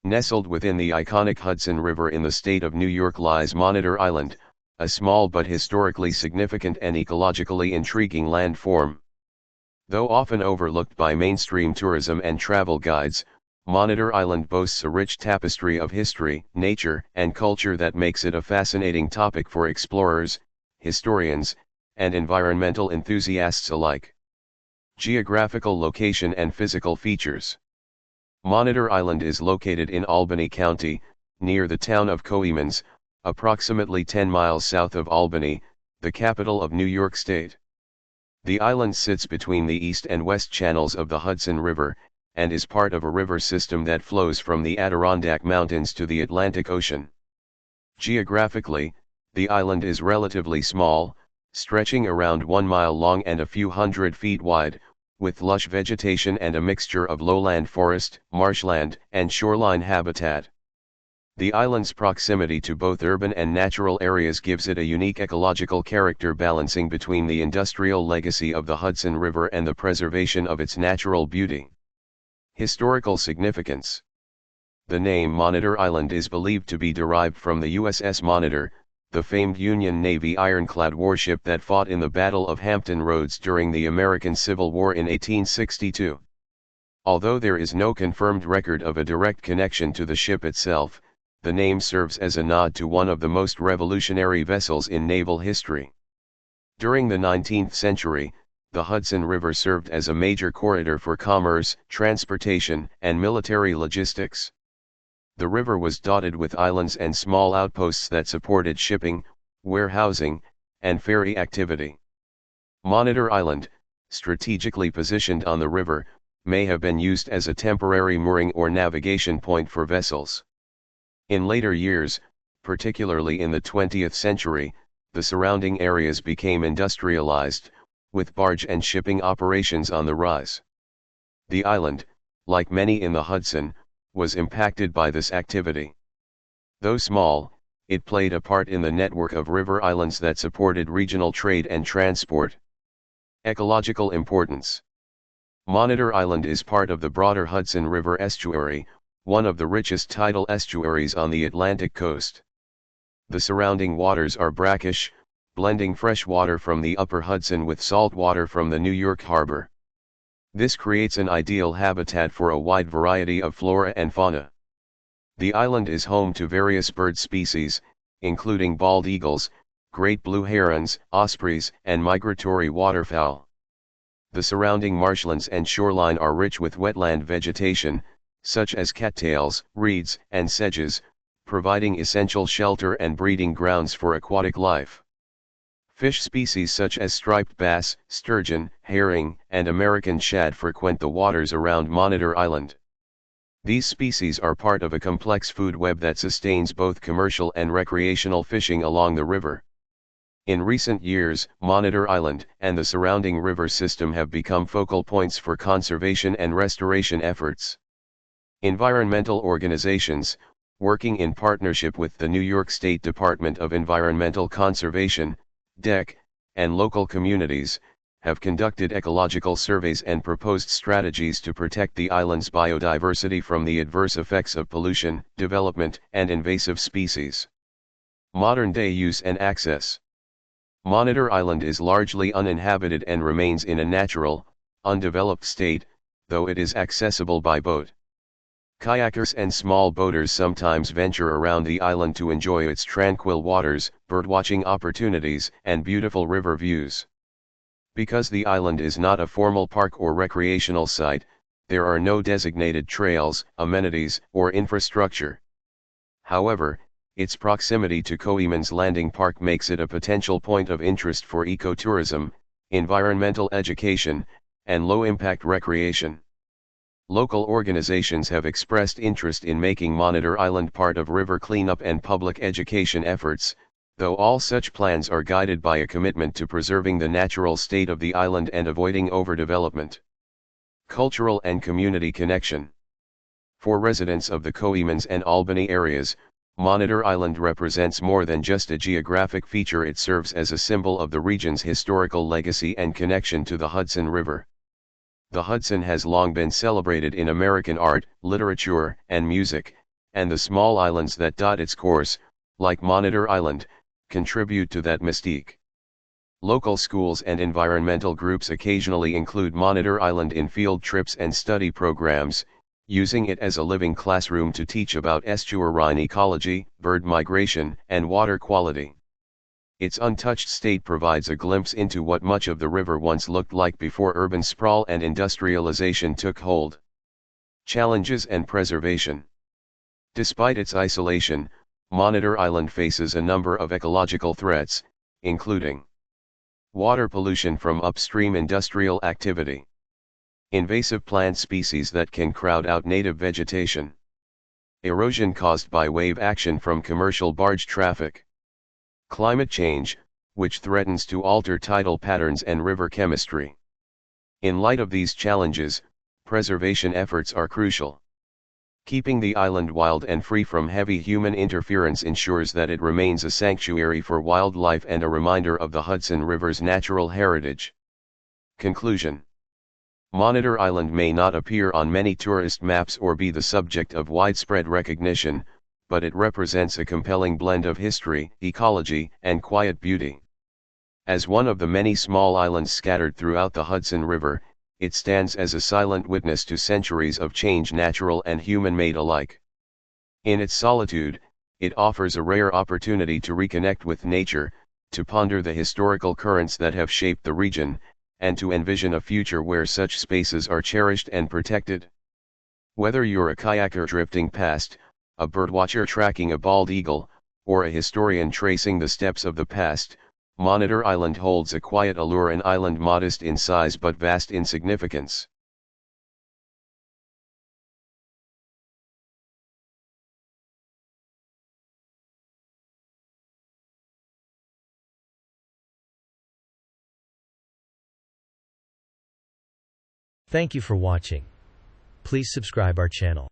Nestled within the iconic Hudson River in the state of New York lies Monitor Island, a small but historically significant and ecologically intriguing landform. Though often overlooked by mainstream tourism and travel guides, Monitor Island boasts a rich tapestry of history, nature, and culture that makes it a fascinating topic for explorers, historians, and environmental enthusiasts alike. Geographical location and physical features. Monitor Island is located in Albany County, near the town of Coeymans, approximately 10 miles south of Albany, the capital of New York State. The island sits between the east and west channels of the Hudson River, and is part of a river system that flows from the Adirondack Mountains to the Atlantic Ocean. Geographically, the island is relatively small, stretching around 1 mile long and a few hundred feet wide, with lush vegetation and a mixture of lowland forest, marshland, and shoreline habitat. The island's proximity to both urban and natural areas gives it a unique ecological character, balancing between the industrial legacy of the Hudson River and the preservation of its natural beauty. Historical significance. The name Monitor Island is believed to be derived from the USS Monitor, the famed Union Navy ironclad warship that fought in the Battle of Hampton Roads during the American Civil War in 1862. Although there is no confirmed record of a direct connection to the ship itself, the name serves as a nod to one of the most revolutionary vessels in naval history. During the 19th century, the Hudson River served as a major corridor for commerce, transportation, and military logistics. The river was dotted with islands and small outposts that supported shipping, warehousing, and ferry activity. Monitor Island, strategically positioned on the river, may have been used as a temporary mooring or navigation point for vessels. In later years, particularly in the 20th century, the surrounding areas became industrialized, with barge and shipping operations on the rise. The island, like many in the Hudson, was impacted by this activity. Though small, it played a part in the network of river islands that supported regional trade and transport. Ecological importance. Monitor Island is part of the broader Hudson River estuary, one of the richest tidal estuaries on the Atlantic coast. The surrounding waters are brackish, blending fresh water from the upper Hudson with salt water from the New York harbor. This creates an ideal habitat for a wide variety of flora and fauna. The island is home to various bird species, including bald eagles, great blue herons, ospreys, and migratory waterfowl. The surrounding marshlands and shoreline are rich with wetland vegetation, such as cattails, reeds, and sedges, providing essential shelter and breeding grounds for aquatic life. Fish species such as striped bass, sturgeon, herring, and American shad frequent the waters around Monitor Island. These species are part of a complex food web that sustains both commercial and recreational fishing along the river. In recent years, Monitor Island and the surrounding river system have become focal points for conservation and restoration efforts. Environmental organizations, working in partnership with the New York State Department of Environmental Conservation, DEC, and local communities, have conducted ecological surveys and proposed strategies to protect the island's biodiversity from the adverse effects of pollution, development, and invasive species. Modern-day use and access. Monitor Island is largely uninhabited and remains in a natural, undeveloped state, though it is accessible by boat. Kayakers and small boaters sometimes venture around the island to enjoy its tranquil waters, birdwatching opportunities, and beautiful river views. Because the island is not a formal park or recreational site, there are no designated trails, amenities, or infrastructure. However, its proximity to Coeymans Landing Park makes it a potential point of interest for ecotourism, environmental education, and low-impact recreation. Local organizations have expressed interest in making Monitor Island part of river cleanup and public education efforts, though all such plans are guided by a commitment to preserving the natural state of the island and avoiding overdevelopment. Cultural and community connection. For residents of the Coeymans and Albany areas, Monitor Island represents more than just a geographic feature. It serves as a symbol of the region's historical legacy and connection to the Hudson River. The Hudson has long been celebrated in American art, literature, and music, and the small islands that dot its course, like Monitor Island, contribute to that mystique. Local schools and environmental groups occasionally include Monitor Island in field trips and study programs, using it as a living classroom to teach about estuarine ecology, bird migration, and water quality. Its untouched state provides a glimpse into what much of the river once looked like before urban sprawl and industrialization took hold. Challenges and preservation. Despite its isolation, Monitor Island faces a number of ecological threats, including water pollution from upstream industrial activity, invasive plant species that can crowd out native vegetation, erosion caused by wave action from commercial barge traffic, climate change, which threatens to alter tidal patterns and river chemistry. In light of these challenges, preservation efforts are crucial. Keeping the island wild and free from heavy human interference ensures that it remains a sanctuary for wildlife and a reminder of the Hudson River's natural heritage. Conclusion. Monitor Island may not appear on many tourist maps or be the subject of widespread recognition, but it represents a compelling blend of history, ecology, and quiet beauty. As one of the many small islands scattered throughout the Hudson River, it stands as a silent witness to centuries of change, natural and human-made alike. In its solitude, it offers a rare opportunity to reconnect with nature, to ponder the historical currents that have shaped the region, and to envision a future where such spaces are cherished and protected. Whether you're a kayaker drifting past, a birdwatcher tracking a bald eagle, or a historian tracing the steps of the past, Monitor Island holds a quiet allure, an island modest in size but vast in significance. Thank you for watching. Please subscribe our channel.